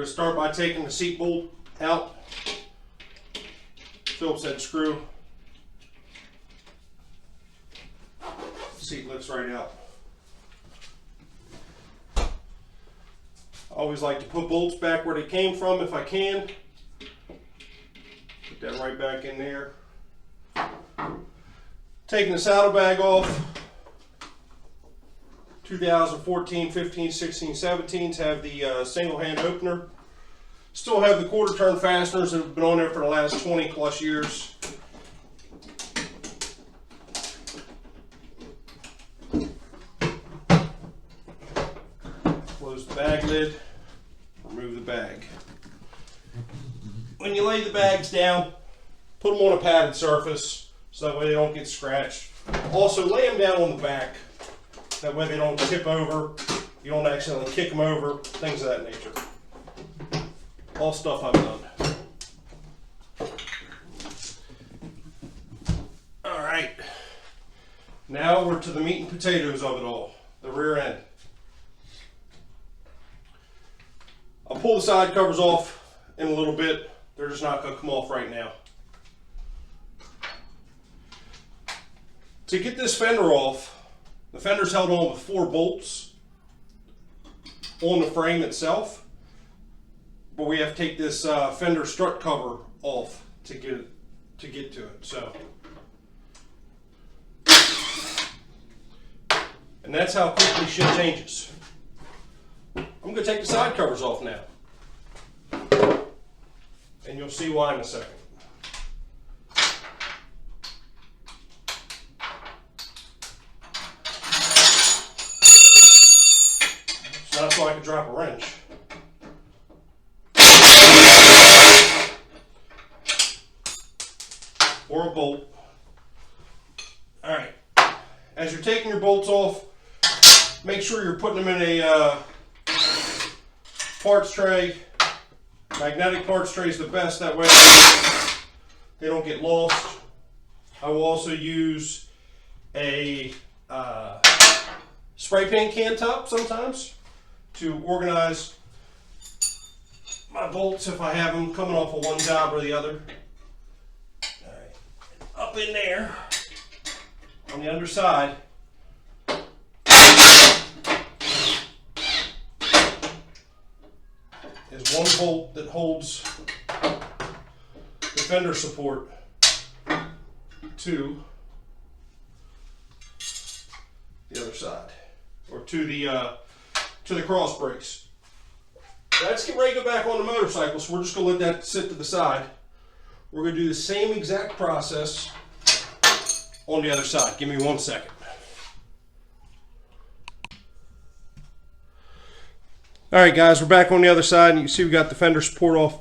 going to start by taking the seat bolt out, Phillips head screw. Seat lifts right out. I always like to put bolts back where they came from if I can. Put that right back in there. Taking the saddlebag off. 2014, 15, 16, 17s have the single hand opener. Still have the quarter turn fasteners that have been on there for the last 20 plus years. Close the bag lid, remove the bag. When you lay the bags down, put them on a padded surface so that way they don't get scratched. Also lay them down on the back. That way they don't tip over, you don't accidentally kick them over, things of that nature. All stuff I've done. Alright, now we're to the meat and potatoes of it all, the rear end. I'll pull the side covers off in a little bit, they're just not going to come off right now. To get this fender off, the fender's held on with 4 bolts on the frame itself, but we have to take this fender strut cover off to get to it. So, and that's how quickly shit changes. I'm going to take the side covers off now, and you'll see why in a second. Not so I could drop a wrench. Or a bolt. Alright. As you're taking your bolts off, make sure you're putting them in a parts tray. Magnetic parts tray is the best, that way they don't get lost. I will also use a spray paint can top sometimes to organize my bolts if I have them coming off of one job or the other. All right. Up in there on the underside is one bolt that holds the fender support to the other side, or to the cross brace. Let's get ready to go back on the motorcycle, so we're just going to let that sit to the side. We're going to do the same exact process on the other side. Give me 1 second. Alright guys, we're back on the other side, and you can see we got the fender support off.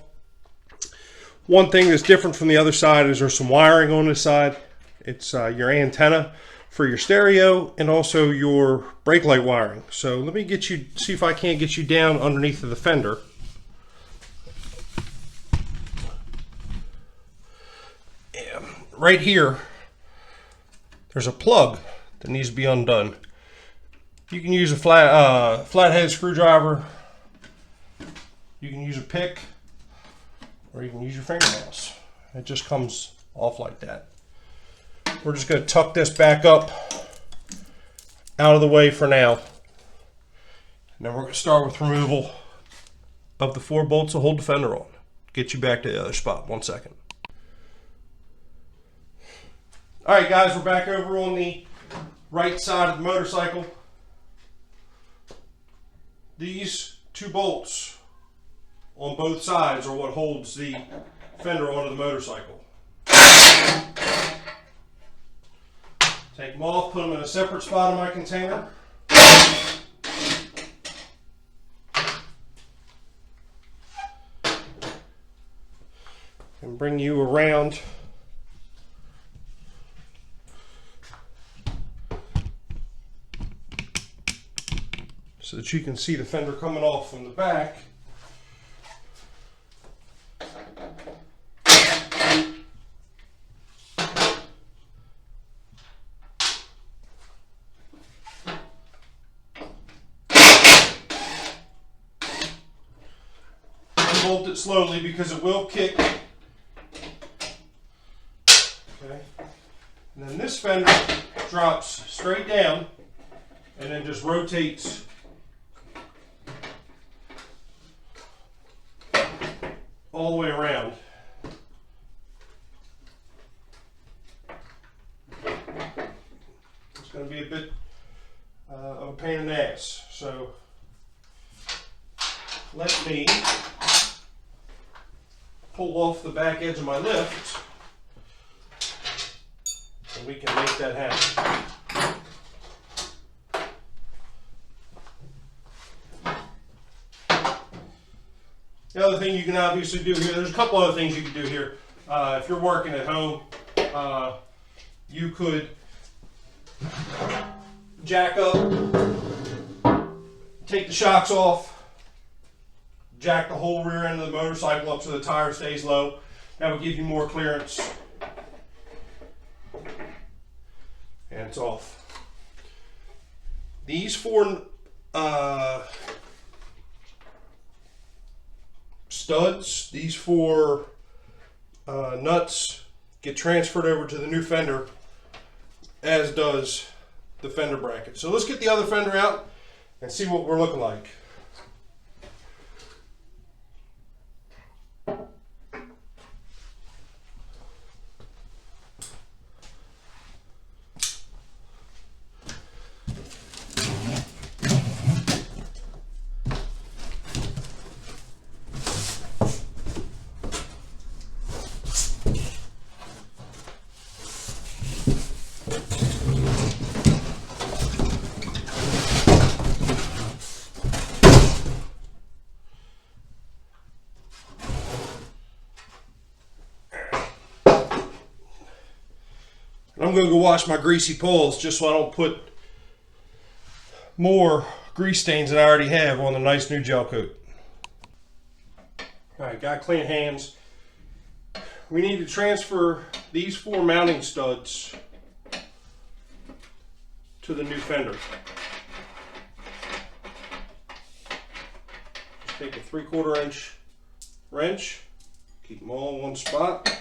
One thing that's different from the other side is there's some wiring on this side. It's your antenna for your stereo and also your brake light wiring. So let me see if I can't get you down underneath of the fender. And right here, there's a plug that needs to be undone. You can use a flathead screwdriver, you can use a pick, or you can use your fingernails. It just comes off like that. We're just going to tuck this back up out of the way for now. And then we're going to start with removal of the 4 bolts that hold the fender on. Get you back to the other spot. 1 second. Alright guys, we're back over on the right side of the motorcycle. These 2 bolts on both sides are what holds the fender onto the motorcycle. Take them off, put them in a separate spot in my container. And bring you around so that you can see the fender coming off from the back. bolt it slowly because it will kick. Okay. And then this fender drops straight down and then just rotates all the way around. It's going to be a bit of a pain in the ass. So let me pull off the back edge of my lift and we can make that happen. The other thing you can obviously do here, there's a couple other things you can do here. If you're working at home, you could jack up, take the shocks off, jack the whole rear end of the motorcycle up so the tire stays low. That would give you more clearance. And it's off. These four studs, these four nuts get transferred over to the new fender, as does the fender bracket. So let's get the other fender out and see what we're looking like. I'm going to go wash my greasy poles just so I don't put more grease stains than I already have on the nice new gel coat. Alright, got clean hands. We need to transfer these four mounting studs to the new fender. Just take a 3/4 inch wrench, keep them all in one spot.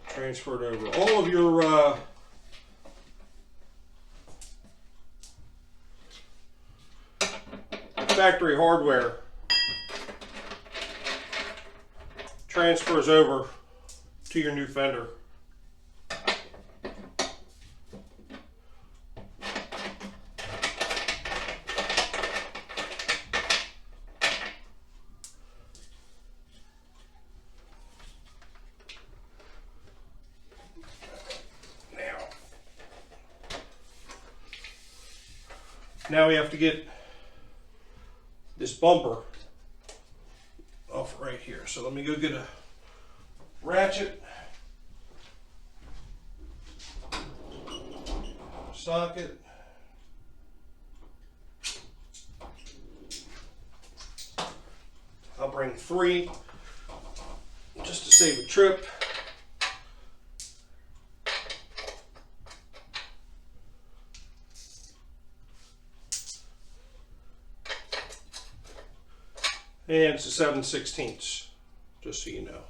Transfer it over. All of your factory hardware transfers over to your new fender. Now we have to get this bumper off right here. So let me go get a ratchet, socket, I'll bring 3 just to save a trip. And it's a 7/16, just so you know.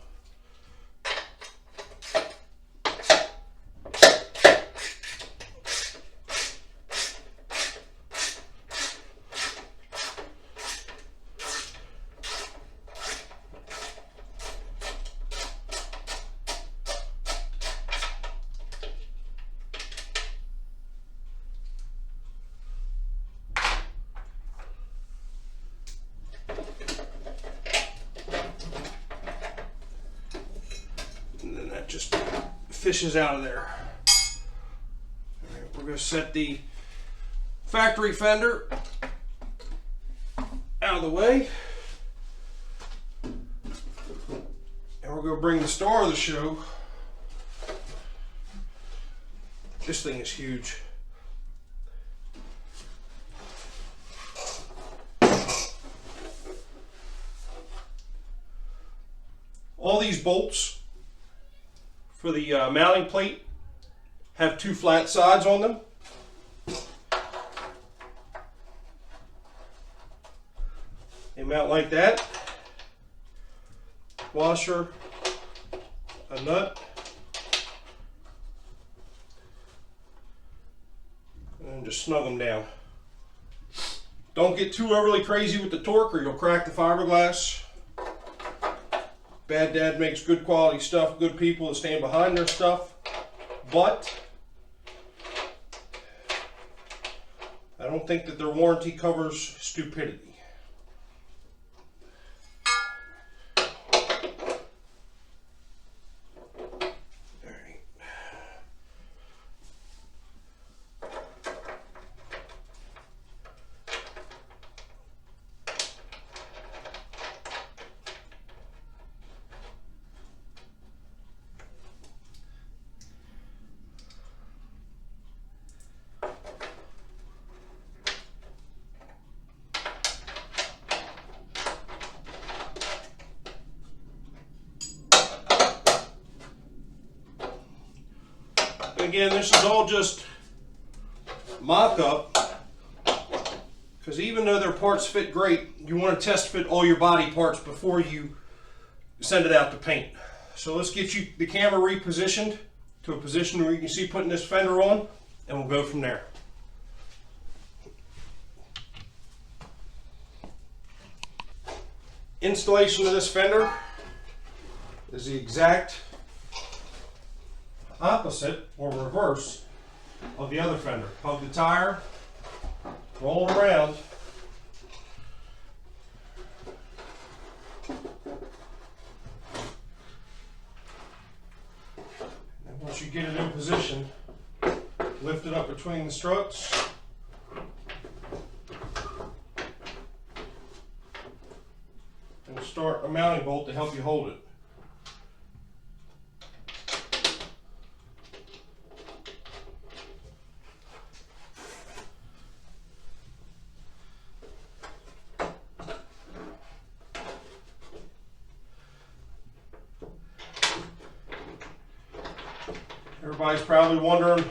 Just fishes out of there. All right, we're going to set the factory fender out of the way, and we're going to bring the star of the show. This thing is huge. All these bolts for the mounting plate have 2 flat sides on them. They mount like that. Washer, a nut, and just snug them down. Don't get too overly crazy with the torque or you'll crack the fiberglass. Bad Dad makes good quality stuff, good people that stand behind their stuff, but I don't think that their warranty covers stupidity. Again, this is all just mock-up, because even though their parts fit great, you want to test fit all your body parts before you send it out to paint. So let's get you the camera repositioned to a position where you can see putting this fender on, and we'll go from there. Installation of this fender is the exact opposite or reverse of the other fender. Hug the tire, roll it around, and once you get it in position, lift it up between the struts, and start a mounting bolt to help you hold it. Everybody's probably wondering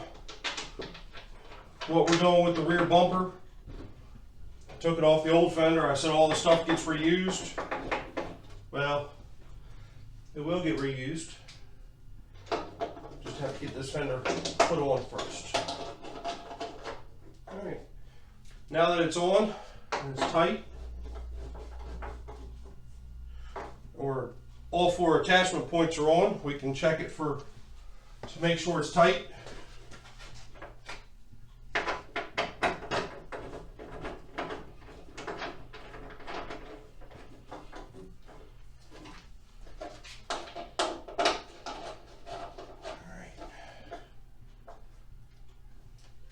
what we're doing with the rear bumper. I took it off the old fender. I said all the stuff gets reused. Well, it will get reused. Just have to get this fender put on first. Alright. Now that it's on and it's tight, or all four attachment points are on, we can check it to make sure it's tight.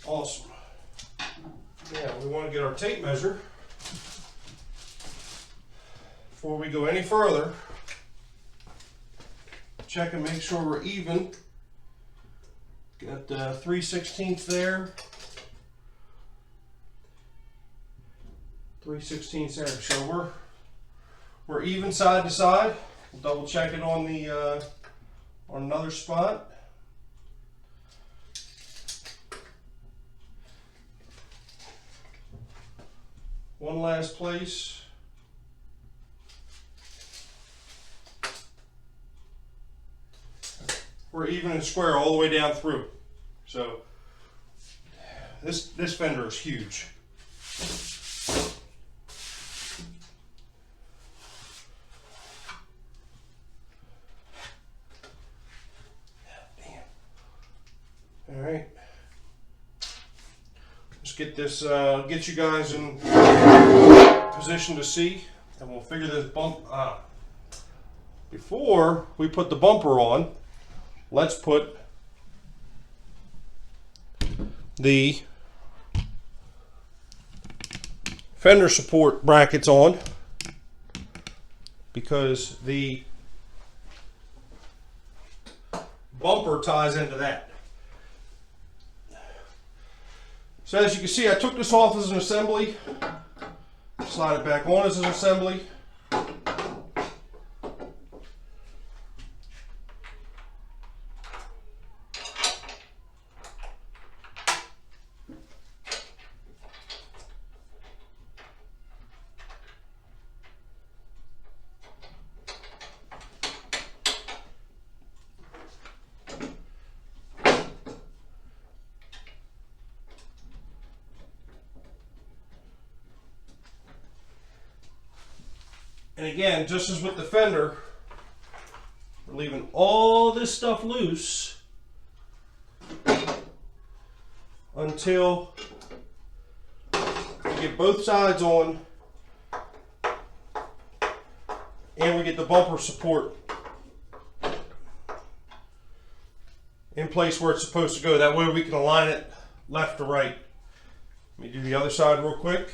Awesome. Now we want to get our tape measure before we go any further. Check and make sure we're even. Got 3/16 there, 3/16 there. So we're even side to side. We'll double check it on the on another spot. One last place. We're even and square all the way down through. So this fender is huge. All right. Let's get this, get you guys in position to see, and we'll figure this bump out. Before we put the bumper on, let's put the fender support brackets on, because the bumper ties into that. So as you can see, I took this off as an assembly, slide it back on as an assembly. And again, just as with the fender, we're leaving all this stuff loose until we get both sides on and we get the bumper support in place where it's supposed to go. That way we can align it left to right. Let me do the other side real quick.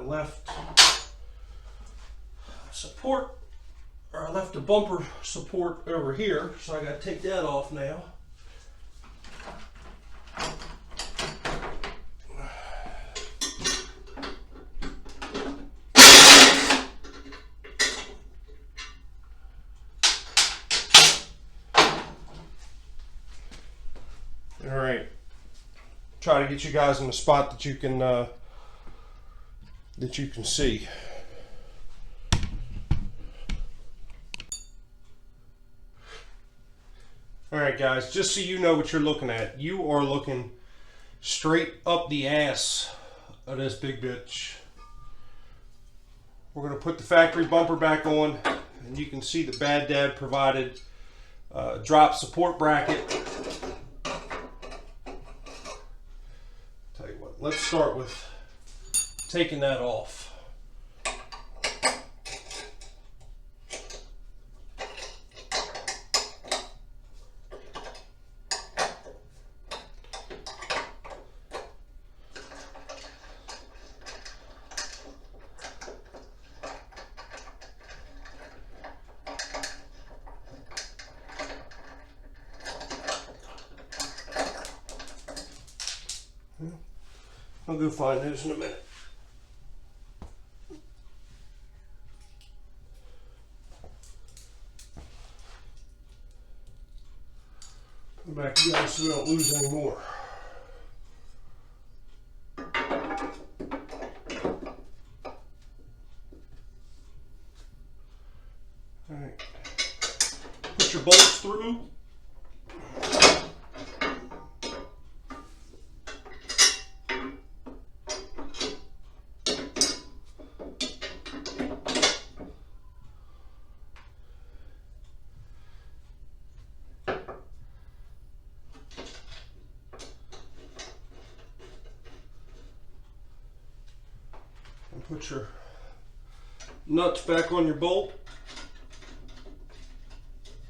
Left support, or I left the bumper support over here, so I got to take that off now. All right, try to get you guys in a spot that you can see. Alright guys, just so you know what you're looking at, you are looking straight up the ass of this big bitch. We're going to put the factory bumper back on, and you can see the Bad Dad provided drop support bracket. Tell you what, let's start with taking that off. I'll go find those in a minute. Put them back together so we don't lose any more. Alright. Put your bolts through. Put your nuts back on your bolt.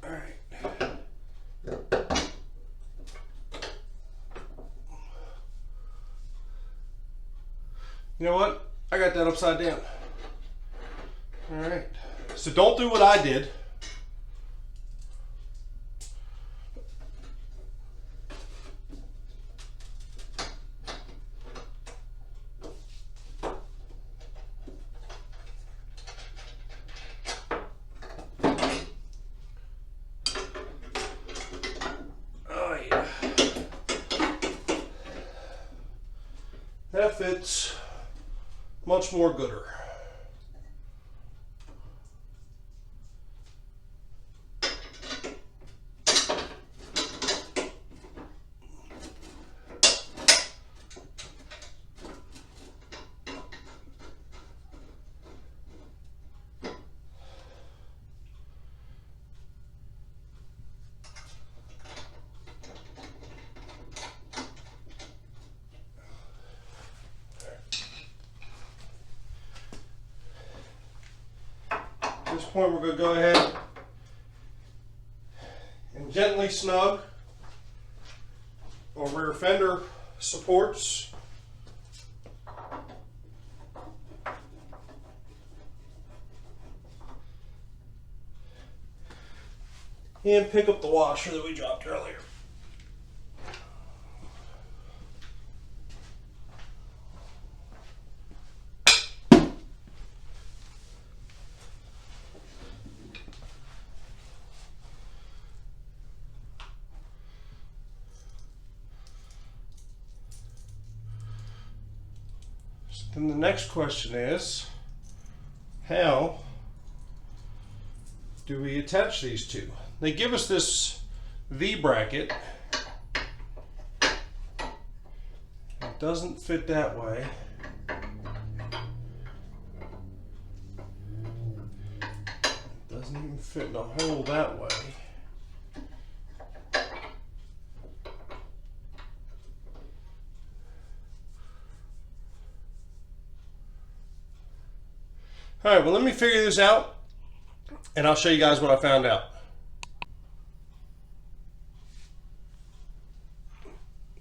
All right. You know what? I got that upside down. All right. So don't do what I did. That fits much more gooder. At this point, we're going to go ahead and gently snug our rear fender supports. and pick up the washer that we dropped earlier. Then the next question is, how do we attach these two? They give us this V bracket. It doesn't fit that way. It doesn't even fit in a hole that way. All right, well, let me figure this out, and I'll show you guys what I found out.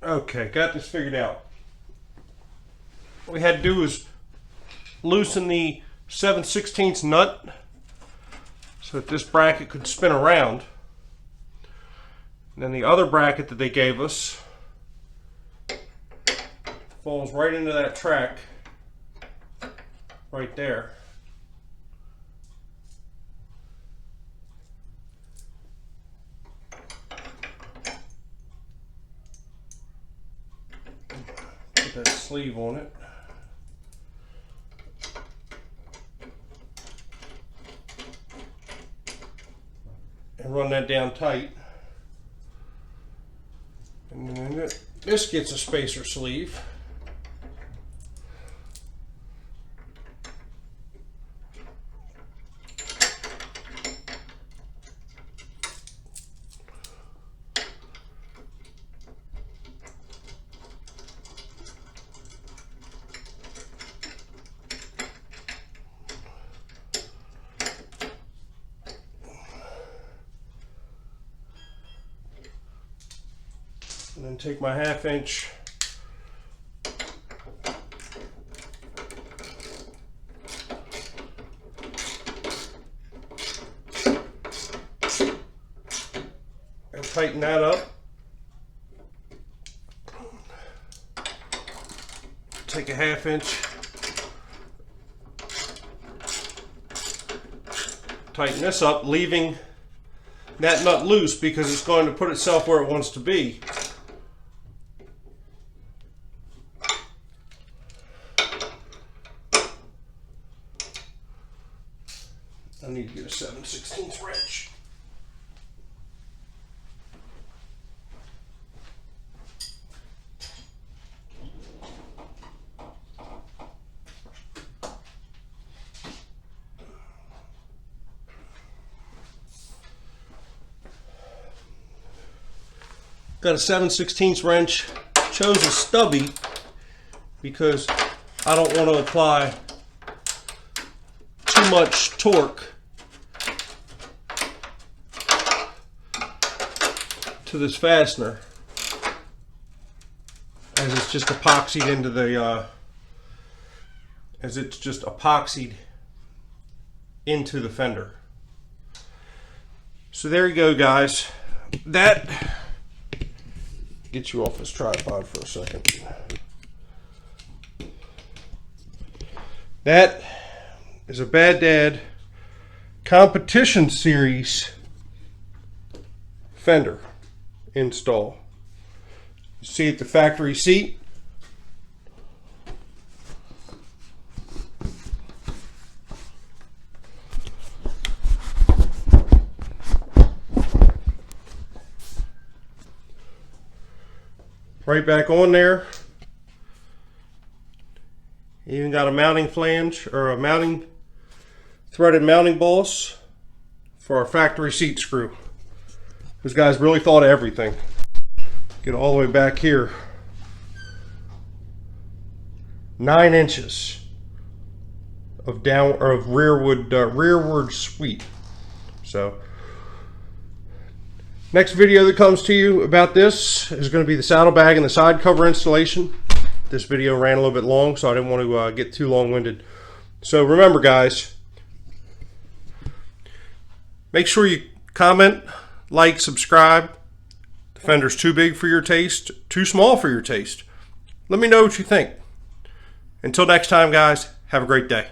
Okay, got this figured out. What we had to do was loosen the 7/16 nut so that this bracket could spin around. And then the other bracket that they gave us falls right into that track right there. That sleeve on it. And run that down tight. And then this gets a spacer sleeve. And then take my 1/2 inch and tighten that up. Take a 1/2 inch, tighten this up, leaving that nut loose because it's going to put itself where it wants to be. I need to get a 7/16 wrench. Got a 7/16 wrench. Chose a stubby because I don't want to apply too much torque to this fastener, as it's just epoxied into the fender. So there you go, guys. That get you off this tripod for a second. That is a Bad Dad competition series fender install. You see it, the factory seat. Right back on there. Even got a mounting flange, or a mounting threaded mounting boss for our factory seat screw. Those guys really thought of everything. Get all the way back here. 9 inches of rearward sweep. So next video that comes to you about this is going to be the saddlebag and the side cover installation. This video ran a little bit long, so I didn't want to get too long-winded. So remember, guys, make sure you comment, like, subscribe. The Fender's too big for your taste, too small for your taste. Let me know what you think. Until next time, guys, have a great day.